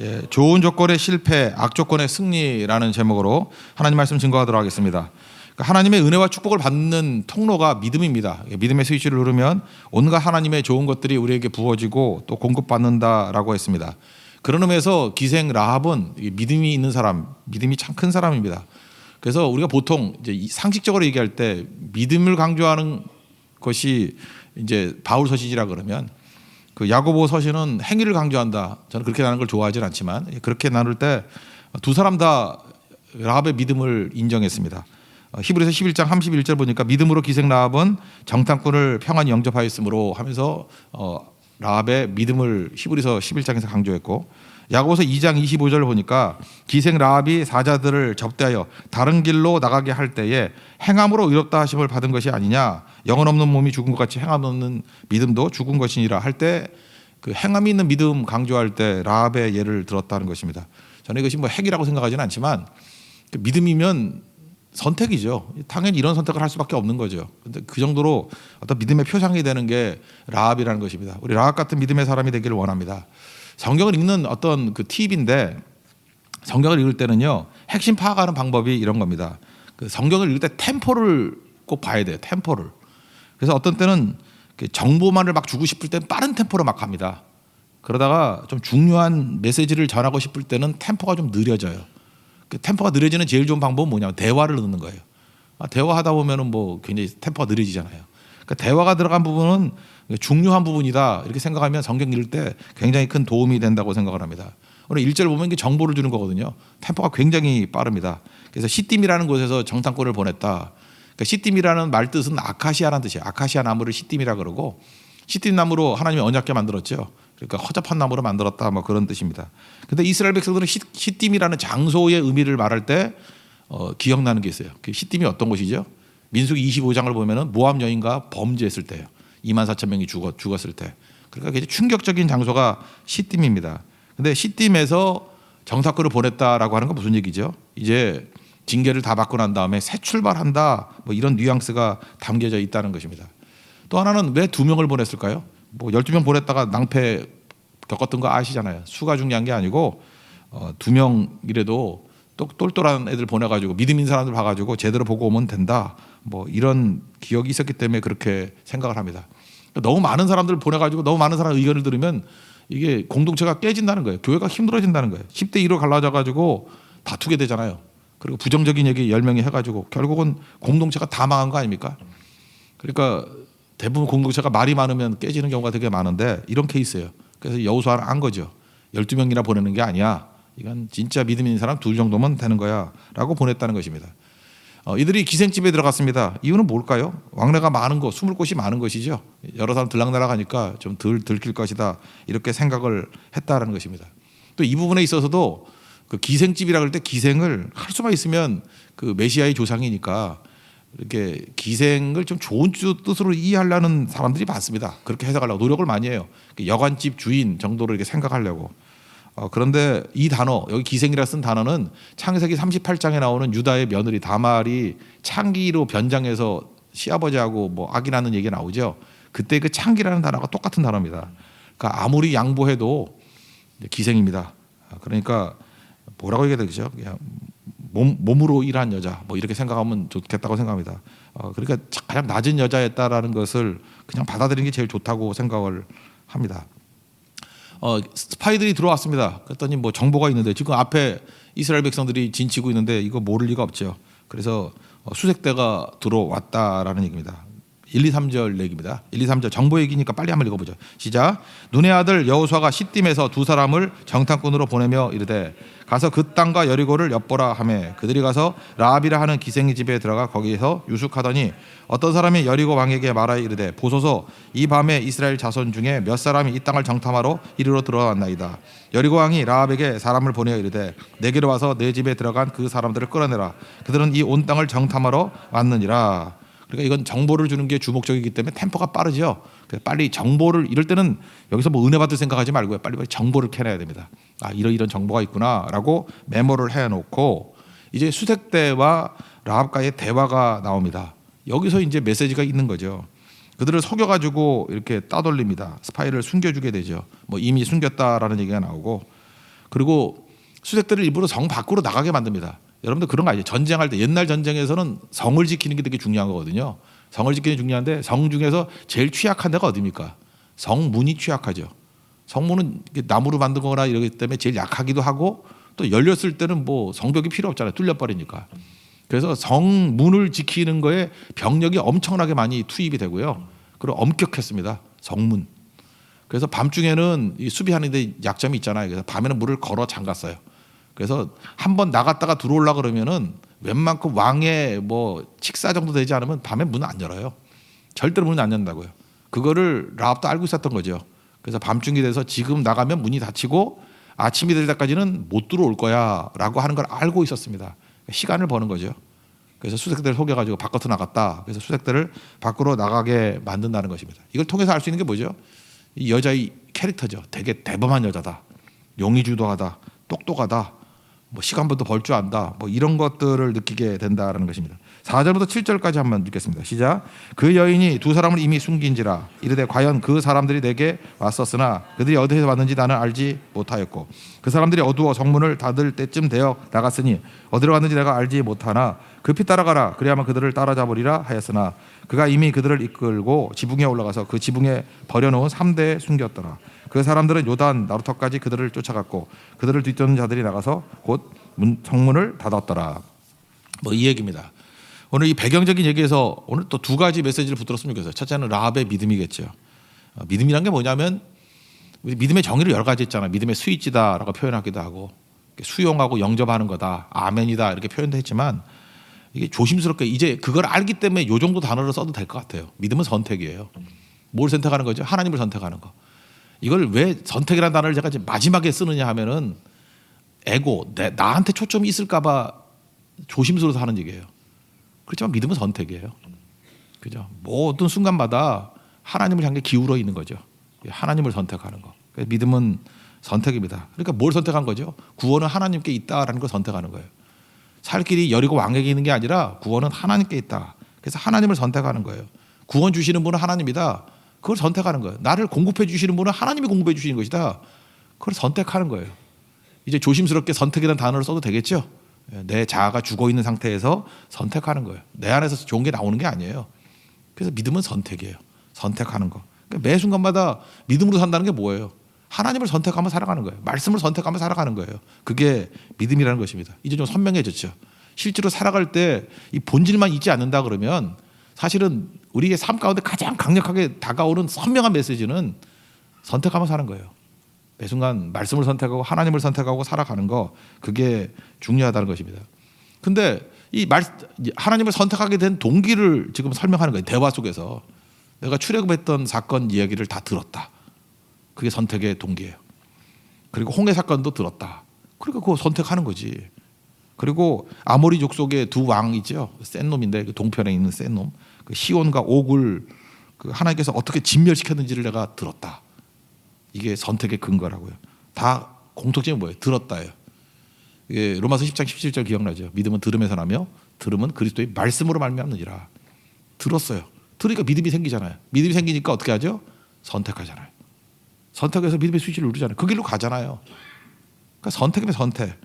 예, 좋은 조건의 실패, 악 조건의 승리라는 제목으로 하나님 말씀 증거하도록 하겠습니다. 그러니까 하나님의 은혜와 축복을 받는 통로가 믿음입니다. 믿음의 스위치를 누르면 온갖 하나님의 좋은 것들이 우리에게 부어지고 또 공급받는다라고 했습니다. 그런 의미에서 기생 라합은 믿음이 있는 사람, 믿음이 참 큰 사람입니다. 그래서 우리가 보통 이제 상식적으로 얘기할 때 믿음을 강조하는 것이 이제 바울 서신이라 그러면 그 야고보 서신은 행위를 강조한다. 저는 그렇게 나누는 걸 좋아하진 않지만 그렇게 나눌 때 두 사람 다 라합의 믿음을 인정했습니다. 히브리서 11장 31절 보니까 믿음으로 기생 라합은 정탐꾼을 평안히 영접하였으므로 하면서 라합의 믿음을 히브리서 11장에서 강조했고, 야고보서 2장 25절 보니까 기생 라합이 사자들을 접대하여 다른 길로 나가게 할 때에 행함으로 의롭다 하심을 받은 것이 아니냐, 영혼 없는 몸이 죽은 것 같이 행함 없는 믿음도 죽은 것이니라 할 때 그 행함이 있는 믿음 강조할 때 라합의 예를 들었다는 것입니다. 저는 이것이 뭐 핵이라고 생각하지는 않지만 그 믿음이면 선택이죠. 당연히 이런 선택을 할 수밖에 없는 거죠. 근데 그 정도로 어떤 믿음의 표상이 되는 게 라합이라는 것입니다. 우리 라합 같은 믿음의 사람이 되기를 원합니다. 성경을 읽는 어떤 그 팁인데, 성경을 읽을 때는요 핵심 파악하는 방법이 이런 겁니다. 그 성경을 읽을 때 템포를 꼭 봐야 돼요. 템포를. 그래서 어떤 때는 정보만을 막 주고 싶을 때는 빠른 템포로 막 합니다. 그러다가 좀 중요한 메시지를 전하고 싶을 때는 템포가 좀 느려져요. 그 템포가 느려지는 제일 좋은 방법은 뭐냐면 대화를 넣는 거예요. 대화하다 보면은 뭐 굉장히 템포가 느려지잖아요. 그러니까 대화가 들어간 부분은 중요한 부분이다 이렇게 생각하면 성경 읽을 때 굉장히 큰 도움이 된다고 생각을 합니다. 오늘 1절 보면 이게 정보를 주는 거거든요. 템포가 굉장히 빠릅니다. 그래서 시딤이라는 곳에서 정탐꾼을 보냈다. 그러니까 시딤이라는 말 뜻은 아카시아라는 뜻이에요. 아카시아 나무를 시딤이라 그러고, 시딤 나무로 하나님이 언약궤 만들었죠. 그러니까 허접한 나무로 만들었다 뭐 그런 뜻입니다. 근데 이스라엘 백성들은 시딤이라는 장소의 의미를 말할 때 기억나는 게 있어요. 그 시딤이 어떤 곳이죠? 민수기 25장을 보면은 모압 여인과 범죄했을 때요. 24,000명이 죽었을 때. 그러니까 굉장히 충격적인 장소가 시딤입니다. 근데 시딤에서 정탐꾼을 보냈다라고 하는 건 무슨 얘기죠? 이제 징계를 다 받고 난 다음에 새 출발한다 뭐 이런 뉘앙스가 담겨져 있다는 것입니다. 또 하나는 왜 2명을 보냈을까요? 뭐 12명 보냈다가 낭패 겪었던 거 아시잖아요. 수가 중요한 게 아니고 2명이라도 똘똘한 애들 보내가지고 믿음 있는 사람들 봐가지고 제대로 보고 오면 된다. 뭐 이런 기억이 있었기 때문에 그렇게 생각을 합니다. 너무 많은 사람들 보내가지고 너무 많은 사람 의견을 들으면 이게 공동체가 깨진다는 거예요. 교회가 힘들어진다는 거예요. 10대 1로 갈라져가지고 다투게 되잖아요. 그리고 부정적인 얘기 10명이 해가지고 결국은 공동체가 다 망한 거 아닙니까? 그러니까 대부분 공동체가 말이 많으면 깨지는 경우가 되게 많은데 이런 케이스예요. 그래서 여호수아는 안 거죠. 12명이나 보내는 게 아니야. 이건 진짜 믿음 있는 사람 2 정도면 되는 거야 라고 보냈다는 것입니다. 이들이 기생집에 들어갔습니다. 이유는 뭘까요? 왕래가 많은 거, 숨을 곳이 많은 것이죠. 여러 사람 들락날락 하니까 좀 덜 들킬 것이다 이렇게 생각을 했다는 것입니다. 또 이 부분에 있어서도 그 기생집이라 그럴 때 기생을 할 수만 있으면 그 메시아의 조상이니까 이렇게 기생을 좀 좋은 뜻으로 이해하려는 사람들이 많습니다. 그렇게 해석하려고 노력을 많이 해요. 여관집 주인 정도로 이렇게 생각하려고. 그런데 이 단어, 여기 기생이라 쓴 단어는 창세기 38장에 나오는 유다의 며느리 다말이 창기로 변장해서 시아버지하고 뭐 아기 낳는 얘기가 나오죠. 그때 그 창기라는 단어가 똑같은 단어입니다. 그러니까 아무리 양보해도 기생입니다. 그러니까 뭐라고 얘기해야 되죠? 그냥 몸으로 일한 여자 뭐 이렇게 생각하면 좋겠다고 생각합니다. 그러니까 가장 낮은 여자였다라는 것을 그냥 받아들이는 게 제일 좋다고 생각을 합니다. 스파이들이 들어왔습니다. 그랬더니 뭐 정보가 있는데 지금 앞에 이스라엘 백성들이 진치고 있는데 이거 모를 리가 없죠. 그래서 수색대가 들어왔다라는 얘기입니다. 1, 2, 3절 얘기입니다. 1, 2, 3절 정보 얘기니까 빨리 한번 읽어보죠. 시작. 눈의 아들 여호수아가 시딤에서 2 사람을 정탐꾼으로 보내며 이르되 가서 그 땅과 여리고를 엿보라 하매 그들이 가서 라합이라 하는 기생의 집에 들어가 거기에서 유숙하더니 어떤 사람이 여리고 왕에게 말하여 이르되 보소서 이 밤에 이스라엘 자손 중에 몇 사람이 이 땅을 정탐하러 이리로 들어왔나이다. 여리고 왕이 라합에게 사람을 보내어 이르되 내게로 와서 내 집에 들어간 그 사람들을 끌어내라. 그들은 이 온 땅을 정탐하러 왔느니라. 그러니까 이건 정보를 주는 게 주목적이기 때문에 템포가 빠르죠. 그래서 빨리 정보를, 이럴 때는 여기서 뭐 은혜 받을 생각하지 말고요. 빨리 정보를 캐내야 됩니다. 이런 정보가 있구나라고 메모를 해놓고 이제 수색대와 라합과의 대화가 나옵니다. 여기서 이제 메시지가 있는 거죠. 그들을 속여가지고 이렇게 따돌립니다. 스파이를 숨겨주게 되죠. 뭐 이미 숨겼다라는 얘기가 나오고, 그리고 수색대를 일부러 성 밖으로 나가게 만듭니다. 여러분들 그런 거 아니에요? 전쟁할 때 옛날 전쟁에서는 성을 지키는 게 되게 중요한 거거든요. 성을 지키는 게 중요한데 성 중에서 제일 취약한 데가 어디입니까? 성문이 취약하죠. 성문은 나무로 만든 거나 이러기 때문에 제일 약하기도 하고 또 열렸을 때는 뭐 성벽이 필요 없잖아요. 뚫려버리니까. 그래서 성문을 지키는 거에 병력이 엄청나게 많이 투입이 되고요. 그리고 엄격했습니다. 성문. 그래서 밤중에는 이 수비하는 데 약점이 있잖아요. 그래서 밤에는 문을 걸어 잠갔어요. 그래서 한번 나갔다가 들어오려 그러면은 웬만큼 왕의 뭐 식사 정도 되지 않으면 밤에 문을 안 열어요. 절대로 문을 안 연다고요. 그거를 라합도 알고 있었던 거죠. 그래서 밤중이 돼서 지금 나가면 문이 닫히고 아침이 될 때까지는 못 들어올 거야라고 하는 걸 알고 있었습니다. 시간을 버는 거죠. 그래서 수색대를 속여가지고 바깥으로 나갔다. 그래서 수색대를 밖으로 나가게 만든다는 것입니다. 이걸 통해서 알 수 있는 게 뭐죠? 이 여자의 캐릭터죠. 되게 대범한 여자다. 용의주도하다. 똑똑하다. 뭐 시간부터 벌 줄 안다. 뭐 이런 것들을 느끼게 된다라는 것입니다. 4절부터 7절까지 한번 읽겠습니다. 시작. 그 여인이 두 사람을 이미 숨긴지라 이르되 과연 그 사람들이 내게 왔었으나 그들이 어디에서 왔는지 나는 알지 못하였고 그 사람들이 어두워 성문을 닫을 때쯤 되어 나갔으니 어디로 갔는지 내가 알지 못하나 급히 따라가라 그래야만 그들을 따라잡으리라 하였으나 그가 이미 그들을 이끌고 지붕에 올라가서 그 지붕에 버려놓은 3대에 숨겼더라. 그 사람들은 요단 나루터까지 그들을 쫓아갔고 그들을 뒤쫓는 자들이 나가서 곧 성문을 닫았더라. 뭐 이 얘기입니다. 오늘 이 배경적인 얘기에서 오늘 또 두 가지 메시지를 붙들었으면 좋겠어요. 첫째는 라합의 믿음이겠죠. 믿음이란 게 뭐냐면 믿음의 정의를 여러 가지 했잖아요. 믿음의 스위치다라고 표현하기도 하고 수용하고 영접하는 거다. 아멘이다 이렇게 표현도 했지만 이게 조심스럽게 이제 그걸 알기 때문에 이 정도 단어를 써도 될 것 같아요. 믿음은 선택이에요. 뭘 선택하는 거죠? 하나님을 선택하는 거. 이걸 왜 선택이라는 단어를 제가 이제 마지막에 쓰느냐 하면은 에고, 나한테 초점이 있을까 봐 조심스러워서 하는 얘기예요. 그렇지만 믿음은 선택이에요. 그죠? 모든 순간마다 하나님을 향해 기울어 있는 거죠. 하나님을 선택하는 거. 믿음은 선택입니다. 그러니까 뭘 선택한 거죠? 구원은 하나님께 있다라는 걸 선택하는 거예요. 살 길이 여리고 왕에게 있는 게 아니라 구원은 하나님께 있다. 그래서 하나님을 선택하는 거예요. 구원 주시는 분은 하나님이다. 그걸 선택하는 거예요. 나를 공급해 주시는 분은 하나님이 공급해 주시는 것이다. 그걸 선택하는 거예요. 이제 조심스럽게 선택이라는 단어를 써도 되겠죠? 내 자아가 죽어 있는 상태에서 선택하는 거예요. 내 안에서 좋은 게 나오는 게 아니에요. 그래서 믿음은 선택이에요. 선택하는 거. 그러니까 매 순간마다 믿음으로 산다는 게 뭐예요? 하나님을 선택하면 살아가는 거예요. 말씀을 선택하면 살아가는 거예요. 그게 믿음이라는 것입니다. 이제 좀 선명해졌죠. 실제로 살아갈 때 이 본질만 잊지 않는다 그러면 사실은 우리의 삶 가운데 가장 강력하게 다가오는 선명한 메시지는 선택하면 사는 거예요. 매 순간 말씀을 선택하고 하나님을 선택하고 살아가는 거 그게 중요하다는 것입니다. 근데 하나님을 선택하게 된 동기를 지금 설명하는 거예요. 대화 속에서 내가 출애굽했던 사건 이야기를 다 들었다. 그게 선택의 동기예요. 그리고 홍해 사건도 들었다. 그러니까 그거 선택하는 거지. 그리고 아모리 족속의 두 왕이죠. 센 놈인데 그 동편에 있는 센 놈. 그 시온과 옥을 그 하나님께서 어떻게 진멸시켰는지를 내가 들었다. 이게 선택의 근거라고요. 다 공통점이 뭐예요? 들었다예요. 이게 로마서 10장 17절 기억나죠? 믿음은 들음에서 나며 들음은 그리스도의 말씀으로 말미암느니라. 들었어요. 들으니까 믿음이 생기잖아요. 믿음이 생기니까 어떻게 하죠? 선택하잖아요. 선택해서 믿음의 스위치를 누르잖아요. 그 길로 가잖아요. 그러니까 선택이면 선택.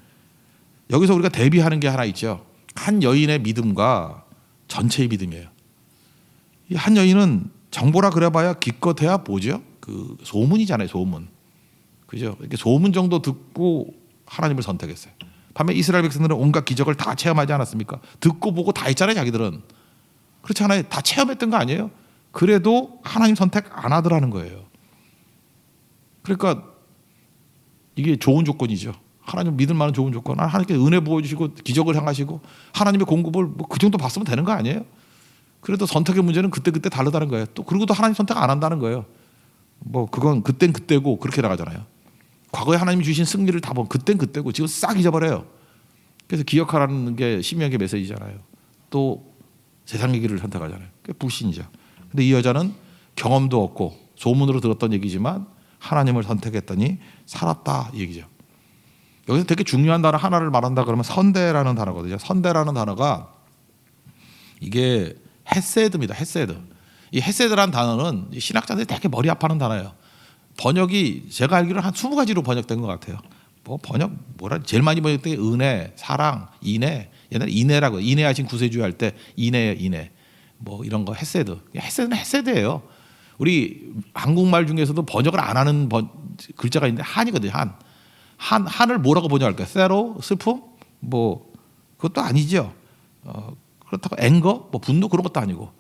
여기서 우리가 대비하는 게 하나 있죠. 한 여인의 믿음과 전체의 믿음이에요. 이 한 여인은 정보라 그래봐야 기껏해야 뭐죠? 그 소문이잖아요. 소문. 그죠? 이렇게 소문 정도 듣고 하나님을 선택했어요. 반면 이스라엘 백성들은 온갖 기적을 다 체험하지 않았습니까? 듣고 보고 다 했잖아요. 자기들은. 그렇지 않아요? 다 체험했던 거 아니에요? 그래도 하나님 선택 안 하더라는 거예요. 그러니까 이게 좋은 조건이죠. 하나님 믿을 만한 좋은 조건. 하나님께 은혜 부어주시고 기적을 행하시고 하나님의 공급을 뭐 그 정도 봤으면 되는 거 아니에요? 그래도 선택의 문제는 그때 다르다는 거예요. 또 그리고도 하나님 선택 안 한다는 거예요. 뭐 그건 그땐 그때고 그렇게 나가잖아요. 과거에 하나님이 주신 승리를 다 보면 그땐 그때고 지금 싹 잊어버려요. 그래서 기억하라는 게 신명의 메시지잖아요. 또 세상의 길을 선택하잖아요. 그게 불신이죠. 근데 이 여자는 경험도 없고 소문으로 들었던 얘기지만 하나님을 선택했더니 살았다 이 얘기죠. 여기서 되게 중요한 단어 하나를 말한다 그러면 선대라는 단어거든요. 선대라는 단어가 이게 헤세드입니다. 헤세드. 이 헤세드라는 단어는 신학자들이 되게 머리 아파하는 단어예요. 번역이 제가 알기로는 한 20가지로 번역된 것 같아요. 뭐 번역 뭐라 제일 많이 번역된 게 은혜, 사랑, 인애. 옛날에 인애라고 인애하신 구세주의 할 때 인애 뭐 이런 거 헤세드. 헤세드는 헤세드예요. 우리 한국말 중에서도 번역을 안 하는 글자가 있는데 한이거든요. 한을 뭐라고 번역할까요? 세로, 슬픔, 뭐 그것도 아니죠. 그렇다고 앵거, 뭐 분노 그런 것도 아니고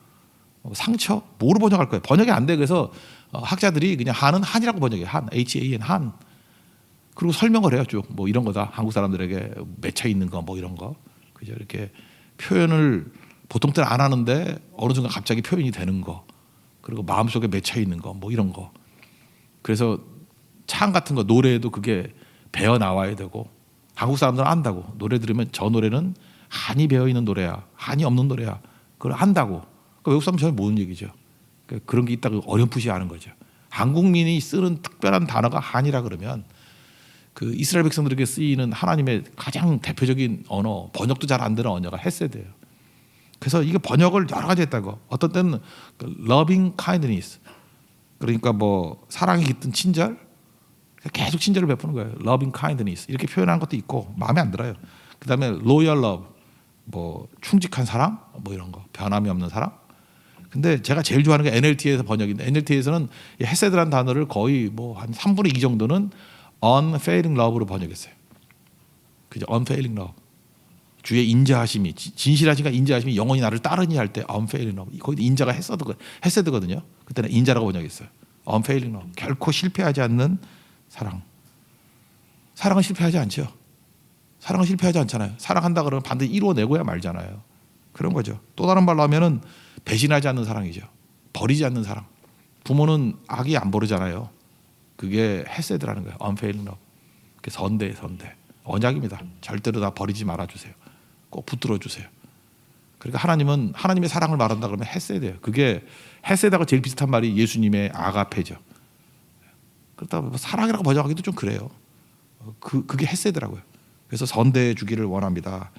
상처 뭐로 번역할 거예요? 번역이 안 돼. 그래서 학자들이 그냥 한은 한이라고 번역해요. 한, HAN 한. 그리고 설명을 해요. 쭉 뭐 이런 거다. 한국 사람들에게 맺혀 있는 거 뭐 이런 거. 그죠? 이렇게 표현을 보통 때는 안 하는데 어느 순간 갑자기 표현이 되는 거. 그리고 마음속에 맺혀 있는 거 뭐 이런 거. 그래서 창 같은 거 노래에도 그게 배어 나와야 되고 한국 사람들은 안다고. 노래 들으면 저 노래는 한이 배어 있는 노래야. 한이 없는 노래야. 그걸 안다고. 그러니까 외국 사람은 전혀 모르는 얘기죠. 그러니까 그런 게 있다고 어렴풋이 아는 거죠. 한국민이 쓰는 특별한 단어가 한이라 그러면 그 이스라엘 백성들에게 쓰이는 하나님의 가장 대표적인 언어, 번역도 잘 안 되는 언어가 헤세드예요. 그래서 이게 번역을 여러 가지 했다고. 어떤 때는 loving kindness, 그러니까 뭐 사랑이 깃든 친절, 계속 친절을 베푸는 거예요. loving kindness 이렇게 표현하는 것도 있고 마음에 안 들어요. 그다음에 loyal love, 뭐 충직한 사랑, 뭐 이런 거, 변함이 없는 사랑. 근데 제가 제일 좋아하는 게 NLT에서 번역인데 NLT에서는 헤세드라는 단어를 거의 뭐 한 3분의 2 정도는 unfailing love로 번역했어요. 그죠? unfailing love. 주의 인자하심이, 진실하시가 인자하심이 영원히 나를 따르니 할 때 unfailing love. 거기 인자가 헤세드거든요. 그때는 인자라고 번역했어요. unfailing love. 결코 실패하지 않는 사랑. 사랑은 실패하지 않죠. 사랑은 실패하지 않잖아요. 사랑한다 그러면 반드시 이루어내고야 말잖아요. 그런 거죠. 또 다른 말로 하면은 배신하지 않는 사랑이죠. 버리지 않는 사랑. 부모는 아기 안 버리잖아요. 그게 헤세드라는 거예요. unfailing love. 그게 선대. 언약입니다. 절대로 다 버리지 말아주세요. 꼭 붙들어 주세요. 그러니까 하나님은 하나님의 사랑을 말한다 그러면 헤세드예요. 그게 헤세드하고 제일 비슷한 말이 예수님의 아가페죠. 그렇다고 뭐 사랑이라고 번역하기도 좀 그래요. 그게 헤세드라고요. 그래서 선대해 주기를 원합니다.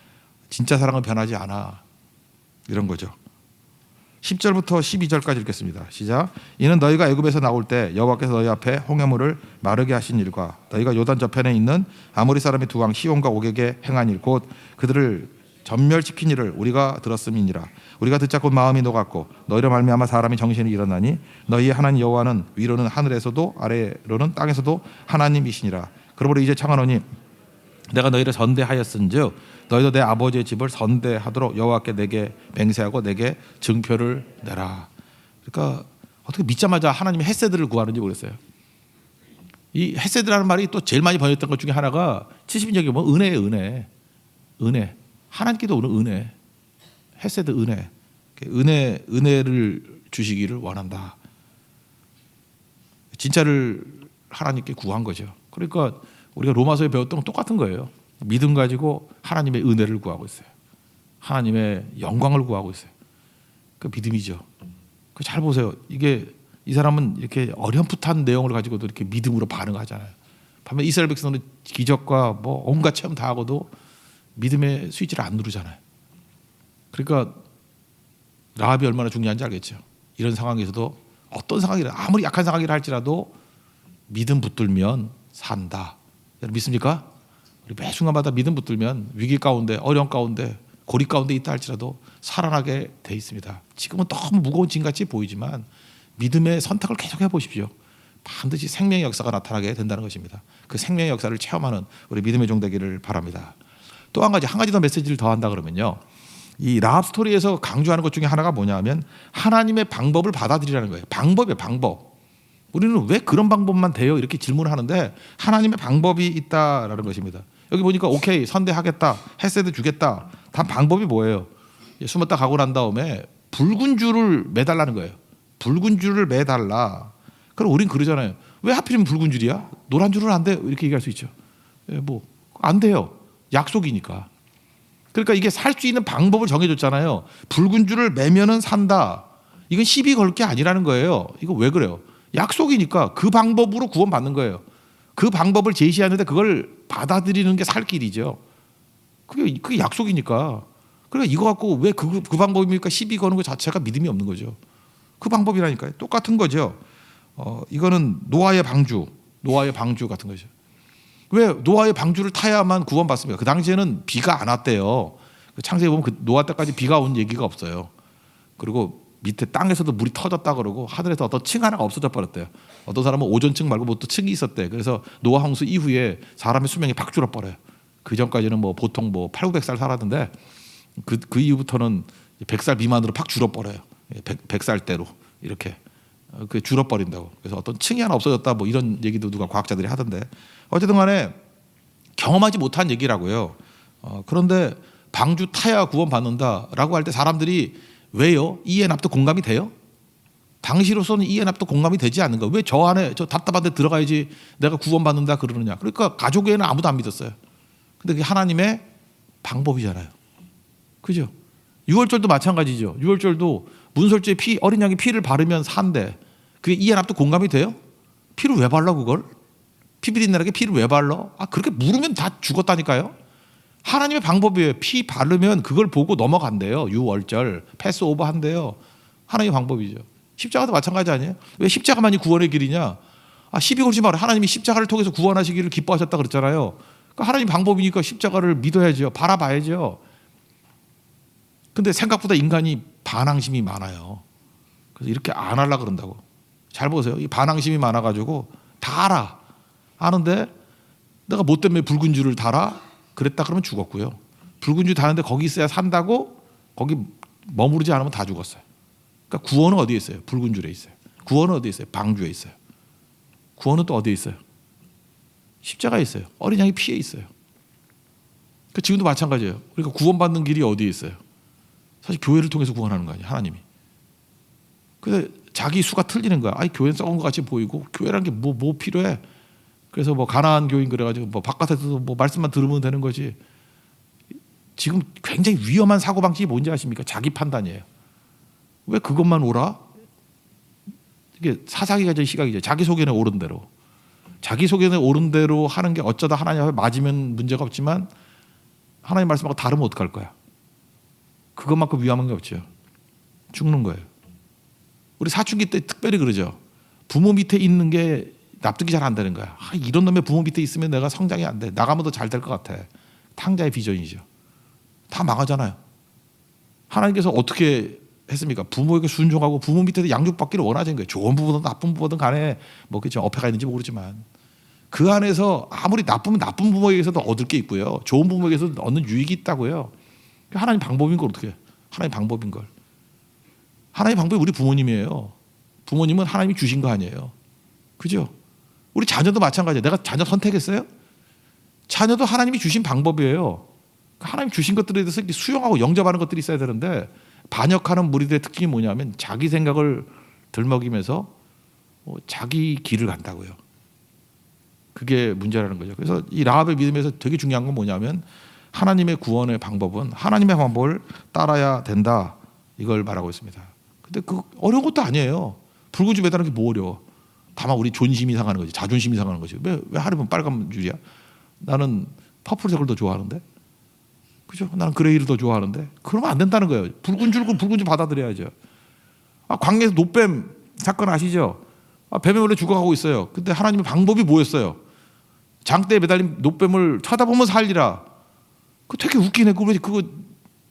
진짜 사랑은 변하지 않아. 이런 거죠. 10절부터 12절까지 읽겠습니다. 시작. 이는 너희가 애굽에서 나올 때 여호와께서 너희 앞에 홍해물을 마르게 하신 일과 너희가 요단 저편에 있는 아모리 사람의 두 왕 시온과 오게게 행한 일 곧 그들을 전멸시킨 일을 우리가 들었음이니라. 우리가 듣자 곧 마음이 녹았고 너희로 말미암아 사람이 정신이 일어나니 너희의 하나님 여호와는 위로는 하늘에서도 아래로는 땅에서도 하나님이시니라. 그러므로 이제 청하노니 내가 너희를 선대하였은즉 너희도 내 아버지의 집을 선대하도록 여호와께 내게 맹세하고 내게 증표를 내라. 그러니까 어떻게 믿자마자 하나님이 헤세드를 구하는지 모르겠어요. 이 헤세드라는 말이 또 제일 많이 번역된 것 중에 하나가 70인역에 보면 은혜예요. 은혜. 하나님께도 오는 은혜. 헤세드 은혜. 은혜를 주시기를 원한다. 진짜를 하나님께 구한 거죠. 그러니까 우리가 로마서에 배웠던 건 똑같은 거예요. 믿음 가지고 하나님의 은혜를 구하고 있어요. 하나님의 영광을 구하고 있어요. 그 믿음이죠. 잘 보세요. 이게 이 사람은 이렇게 어렴풋한 내용을 가지고도 이렇게 믿음으로 반응하잖아요. 반면 이스라엘 백성은 기적과 뭐 온갖 체험 다 하고도 믿음의 스위치를 안 누르잖아요. 그러니까 라합이 얼마나 중요한지 알겠죠. 이런 상황에서도 어떤 상황이라 아무리 약한 상황이라 할지라도 믿음 붙들면 산다. 여러분 믿습니까? 우리 매 순간마다 믿음 붙들면 위기 가운데 어려움 가운데 고립 가운데 있다 할지라도 살아나게 돼 있습니다. 지금은 너무 무거운 짐같이 보이지만 믿음의 선택을 계속 해보십시오. 반드시 생명의 역사가 나타나게 된다는 것입니다. 그 생명의 역사를 체험하는 우리 믿음의 종 되기를 바랍니다. 또 한 가지 더 메시지를 더한다 그러면요. 이 라합 스토리에서 강조하는 것 중에 하나가 뭐냐 하면 하나님의 방법을 받아들이라는 거예요. 방법이에요. 방법. 우리는 왜 그런 방법만 돼요? 이렇게 질문을 하는데 하나님의 방법이 있다라는 것입니다. 여기 보니까 오케이 선대하겠다. 헤세드 주겠다. 다 방법이 뭐예요? 숨었다 가고 난 다음에 붉은 줄을 매달라는 거예요. 붉은 줄을 매달라. 그럼 우린 그러잖아요. 왜 하필이면 붉은 줄이야? 노란 줄은 안 돼. 이렇게 얘기할 수 있죠. 뭐 안 돼요. 약속이니까. 그러니까 이게 살 수 있는 방법을 정해줬잖아요. 붉은 줄을 매면은 산다. 이건 시비 걸 게 아니라는 거예요. 이거 왜 그래요? 약속이니까 그 방법으로 구원받는 거예요. 그 방법을 제시하는데 그걸 받아들이는 게 살 길이죠. 그게 약속이니까. 그러니까 이거 갖고 왜 그 방법입니까? 시비 거는 것 자체가 믿음이 없는 거죠. 그 방법이라니까요. 똑같은 거죠. 이거는 노아의 방주 같은 거죠. 왜 노아의 방주를 타야만 구원받습니까? 그 당시에는 비가 안 왔대요. 창세기 보면 그 노아 때까지 비가 온 얘기가 없어요. 그리고 밑에 땅에서도 물이 터졌다 그러고 하늘에서 어떤 층 하나가 없어져 버렸대요. 어떤 사람은 오존층 말고 뭐 또 층이 있었대. 그래서 노아 홍수 이후에 사람의 수명이 팍 줄어버려요. 그 전까지는 뭐 보통 뭐 800~900살 살았는데 그 이후부터는 100살 미만으로 팍 줄어버려요. 100살대로 이렇게 그 줄어버린다고. 그래서 어떤 층이 하나 없어졌다 뭐 이런 얘기도 누가 과학자들이 하던데 어쨌든 간에 경험하지 못한 얘기라고요. 그런데 방주 타야 구원받는다라고 할 때 사람들이 왜요? 이해 납도 공감이 돼요? 당시로서는 이해 납도 공감이 되지 않는가? 왜 저 안에 저 답답한 데 들어가야지 내가 구원받는다 그러느냐? 그러니까 가족에는 아무도 안 믿었어요. 근데 그게 하나님의 방법이잖아요. 그죠? 유월절도 마찬가지죠. 유월절도 문설주에 어린 양의 피를 바르면 산대. 그게 이해 납도 공감이 돼요? 피를 왜 발라 그걸? 피비린내나게 피를 왜 발라? 그렇게 물으면 다 죽었다니까요. 하나님의 방법이에요. 피 바르면 그걸 보고 넘어간대요. 유월절 패스오버 한대요. 하나님의 방법이죠. 십자가도 마찬가지 아니에요? 왜 십자가만이 구원의 길이냐? 시비 걸지 마라. 하나님이 십자가를 통해서 구원하시기를 기뻐하셨다 그랬잖아요. 그러니까 하나님 방법이니까 십자가를 믿어야죠. 바라봐야죠. 근데 생각보다 인간이 반항심이 많아요. 그래서 이렇게 안 하려고 그런다고. 잘 보세요. 이 반항심이 많아가지고 다 알아. 아는데 내가 뭐 때문에 붉은 줄을 달아? 그랬다 그러면 죽었고요. 붉은 줄 다는데 거기 있어야 산다고 거기 머무르지 않으면 다 죽었어요. 그러니까 구원은 어디에 있어요? 붉은 줄에 있어요. 구원은 어디에 있어요? 방주에 있어요. 구원은 또 어디에 있어요? 십자가에 있어요. 어린 양의 피에 있어요. 그러니까 지금도 마찬가지예요. 그러니까 구원받는 길이 어디에 있어요? 사실 교회를 통해서 구원하는 거 아니에요. 하나님이. 근데 자기 수가 틀리는 거야. 교회는 썩은 것 같이 보이고 교회라는 게 뭐 필요해? 그래서 뭐 가난한 교인 그래가지고 뭐 바깥에서 뭐 말씀만 들으면 되는 거지. 지금 굉장히 위험한 사고 방식이 뭔지 아십니까? 자기 판단이에요. 왜 그것만 옳아? 이게 사사기가적인 시각이죠. 자기 소견에 옳은 대로. 자기 소견에 옳은 대로 하는 게 어쩌다 하나님 앞에 맞으면 문제가 없지만 하나님 말씀하고 다르면 어떡할 거야? 그것만큼 위험한 게 없죠. 죽는 거예요. 우리 사춘기 때 특별히 그러죠. 부모 밑에 있는 게 납득이 잘 안 되는 거야. 이런 놈의 부모 밑에 있으면 내가 성장이 안 돼. 나가면 더 잘 될 것 같아. 탕자의 비전이죠. 다 망하잖아요. 하나님께서 어떻게 했습니까? 부모에게 순종하고 부모 밑에서 양육받기를 원하신 거예요. 좋은 부모든 나쁜 부모든 간에 뭐 그죠 어폐가 있는지 모르지만 그 안에서 아무리 나쁘면 나쁜 부모에게서도 얻을 게 있고요. 좋은 부모에게서도 얻는 유익이 있다고요. 하나님 방법인 걸 어떻게 해? 하나님 방법인 걸. 하나님 방법이 우리 부모님이에요. 부모님은 하나님이 주신 거 아니에요. 그죠? 우리 자녀도 마찬가지예요. 내가 자녀 선택했어요? 자녀도 하나님이 주신 방법이에요. 하나님 주신 것들에 대해서 수용하고 영접하는 것들이 있어야 되는데 반역하는 무리들의 특징이 뭐냐면 자기 생각을 들먹이면서 자기 길을 간다고요. 그게 문제라는 거죠. 그래서 이 라합의 믿음에서 되게 중요한 건 뭐냐면 하나님의 구원의 방법은 하나님의 방법을 따라야 된다. 이걸 말하고 있습니다. 근데 그 어려운 것도 아니에요. 붉은 줄 매다는 게 뭐 어려워. 다만 우리 존심이 상하는 거지. 자존심이 상하는 거지. 왜 하루면 빨간 줄이야? 나는 퍼플색을 더 좋아하는데. 그죠? 나는 그레이를 더 좋아하는데. 그러면 안 된다는 거예요. 붉은 줄은 붉은 줄 받아들여야죠. 광야에서 노뱀 사건 아시죠? 뱀이 원래 죽어가고 있어요. 근데 하나님의 방법이 뭐였어요? 장대에 매달린 노뱀을 쳐다보면 살리라. 그거 되게 웃기네. 그거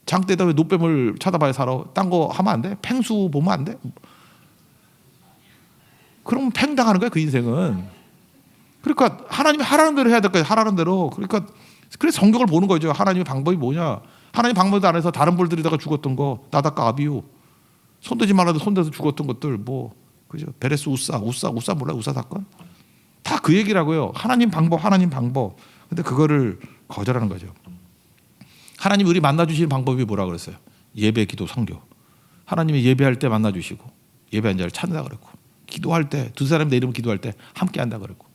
장대에다 왜 노뱀을 쳐다봐야 살아? 딴 거 하면 안 돼? 팽수 보면 안 돼? 그러면 팽당하는 거야 그 인생은. 그러니까 하나님이 하라는 대로 해야 될 거예요. 하라는 대로. 그러니까 그래서 성경을 보는 거죠. 하나님의 방법이 뭐냐. 하나님 방법 안에서 다른 벌들이다가 죽었던 거 나닷과 아비우 손대지 말아도 손대서 죽었던 것들 뭐 그죠. 베레스 우사 몰라요? 우사 사건 다 그 얘기라고요. 하나님 방법. 근데 그거를 거절하는 거죠. 하나님 우리 만나주시는 방법이 뭐라 그랬어요? 예배, 기도, 선교. 하나님이 예배할 때 만나주시고 예배한 자를 찾는다 그랬고 기도할 때 두 사람이 내 이름을 기도할 때 함께 한다 그랬고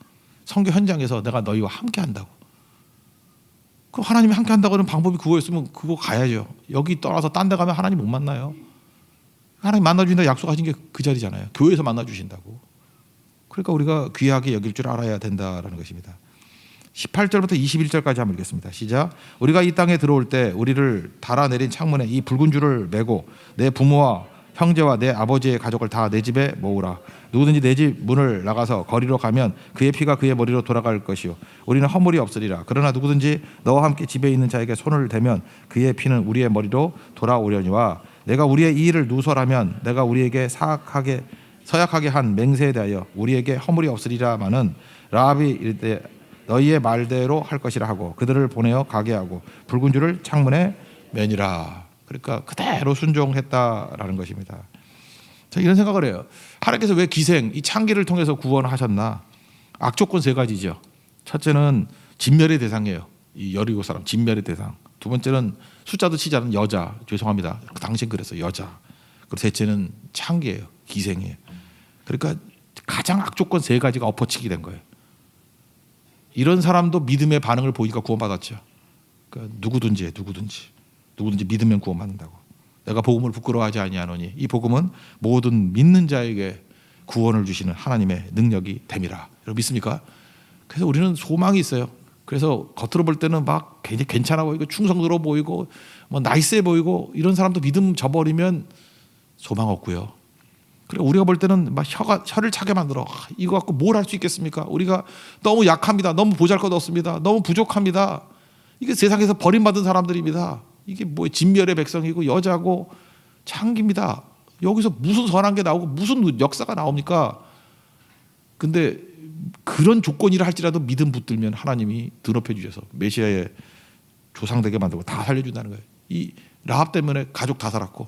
선교 현장에서 내가 너희와 함께 한다고. 그럼 하나님이 함께 한다고 하는 방법이 그거였으면 그거 가야죠. 여기 떠나서 딴 데 가면 하나님 못 만나요. 하나님 만나주신다 약속하신 게 그 자리잖아요. 교회에서 만나주신다고. 그러니까 우리가 귀하게 여길 줄 알아야 된다라는 것입니다. 18절부터 21절까지 한번 읽겠습니다. 시작. 우리가 이 땅에 들어올 때 우리를 달아내린 창문에 이 붉은 줄을 메고 내 부모와 형제와 내 아버지의 가족을 다 내 집에 모으라. 누구든지 내 집 문을 나가서 거리로 가면 그의 피가 그의 머리로 돌아갈 것이요 우리는 허물이 없으리라. 그러나 누구든지 너와 함께 집에 있는 자에게 손을 대면 그의 피는 우리의 머리로 돌아오려니와 내가 우리의 이 일을 누설하면 내가 우리에게 서약하게 한 맹세에 대하여 우리에게 허물이 없으리라마는 라합이 이르되 너희의 말대로 할 것이라 하고 그들을 보내어 가게 하고 붉은 줄을 창문에 매니라. 그러니까 그대로 순종했다라는 것입니다. 자, 이런 생각을 해요. 하나님께서 왜 기생, 이 창기를 통해서 구원하셨나? 악조건 세 가지죠. 첫째는 진멸의 대상이에요. 이 여리고 사람 진멸의 대상. 두 번째는 숫자도 치지 않은 여자. 죄송합니다. 당신 그랬어요. 여자. 그리고 셋째는 창기예요. 기생이에요. 그러니까 가장 악조건 세 가지가 엎어치게 된 거예요. 이런 사람도 믿음의 반응을 보이니까 구원받았죠. 그러니까 누구든지 믿으면 구원받는다고. 내가 복음을 부끄러워하지 아니하노니 이 복음은 모든 믿는 자에게 구원을 주시는 하나님의 능력이 됨이라. 여러분 믿습니까? 그래서 우리는 소망이 있어요. 그래서 겉으로 볼 때는 막 굉장히 괜찮아 보이고 충성스러워 보이고 뭐 나이스해 보이고 이런 사람도 믿음 저버리면 소망 없고요. 그리고 우리가 볼 때는 막 혀를 차게 만들어. 이거 갖고 뭘 할 수 있겠습니까? 우리가 너무 약합니다. 너무 보잘것없습니다. 너무 부족합니다. 이게 세상에서 버림받은 사람들입니다. 이게 뭐 진멸의 백성이고 여자고 창기입니다. 여기서 무슨 선한 게 나오고 무슨 역사가 나옵니까? 근데 그런 조건이라 할지라도 믿음 붙들면 하나님이 드높여 주셔서 메시아의 조상되게 만들고 다 살려준다는 거예요. 이 라합 때문에 가족 다 살았고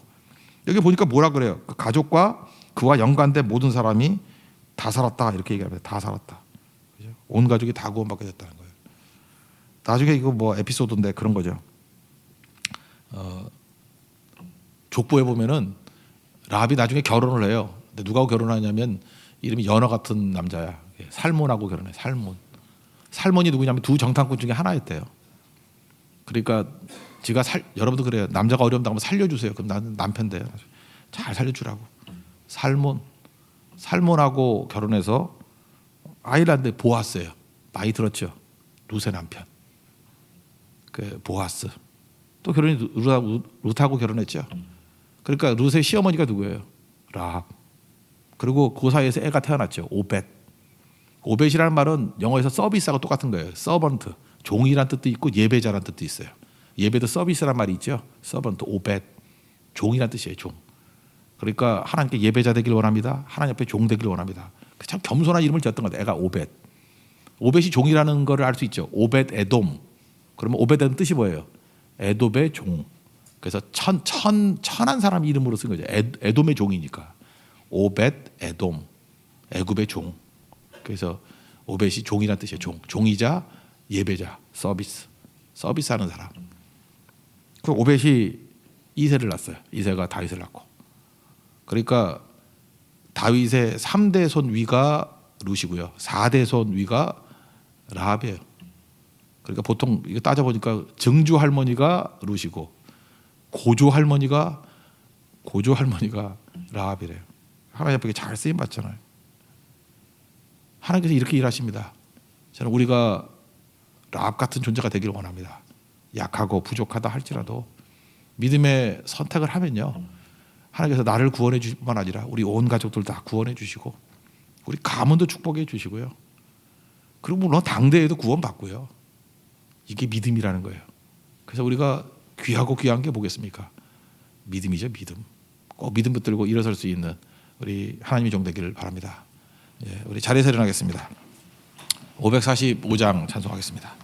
여기 보니까 뭐라 그래요? 그 가족과 그와 연관된 모든 사람이 다 살았다 이렇게 얘기합니다. 다 살았다. 그죠? 온 가족이 다 구원받게 됐다는 거예요. 나중에 이거 뭐 에피소드인데 그런 거죠. 족보에 보면은 라합이 나중에 결혼을 해요. 근데 누구하고 결혼하냐면 이름이 연어 같은 남자야. 살몬하고 결혼해. 살몬이 누구냐면 두 정탐꾼 중에 하나였대요. 그러니까 여러분도 그래요. 남자가 어려움 당하면 살려주세요. 그럼 나는 남편인데 잘 살려주라고. 살몬하고 결혼해서 아일란드에 보아스예요. 많이 들었죠. 룻의 남편. 그 보아스. 또 결혼이 룻하고 결혼했죠. 그러니까 룻의 시어머니가 누구예요? 라합. 그리고 그 사이에서 애가 태어났죠. 오벳. 오벳이라는 말은 영어에서 서비스하고 똑같은 거예요. 서번트. 종이란 뜻도 있고 예배자란 뜻도 있어요. 예배도 서비스란 말이 있죠. 서번트, 오벳. 종이란 뜻이에요. 종. 그러니까 하나님께 예배자 되길 원합니다. 하나님 앞에 종 되길 원합니다. 참 겸손한 이름을 지었던 거예요. 애가 오벳. 오벳이 종이라는 걸 알 수 있죠. 오벳 에돔. 그러면 오벳의 뜻이 뭐예요? 에돔의 종. 그래서 천한 사람 이름으로 쓴 거죠. 에돔의 종이니까. 오벳 에돔. 애굽의 종. 그래서 오벳이 종이란 뜻이에요. 종이자 예배자, 서비스하는 사람. 그 오벳이 이세를 낳았어요. 이세가 다윗을 낳고. 그러니까 다윗의 3대 손 위가 룻이고요. 4대 손 위가 라합이에요. 그러니까 보통 이거 따져보니까 증주 할머니가 룻이고 고조 할머니가 라합이래요. 하나님 앞에 잘 쓰임 받잖아요. 하나님께서 이렇게 일하십니다. 저는 우리가 라합 같은 존재가 되기를 원합니다. 약하고 부족하다 할지라도 믿음의 선택을 하면요. 하나님께서 나를 구원해 주실 뿐만 아니라 우리 온 가족들 다 구원해 주시고 우리 가문도 축복해 주시고요. 그리고 물론 당대에도 구원받고요. 이게 믿음이라는 거예요. 그래서 우리가 귀하고 귀한 게 뭐겠습니까? 믿음이죠. 믿음. 꼭 믿음 붙들고 일어설 수 있는 우리 하나님의 종 되기를 바랍니다. 우리 자리에서 일어나겠습니다. 545장 찬송하겠습니다.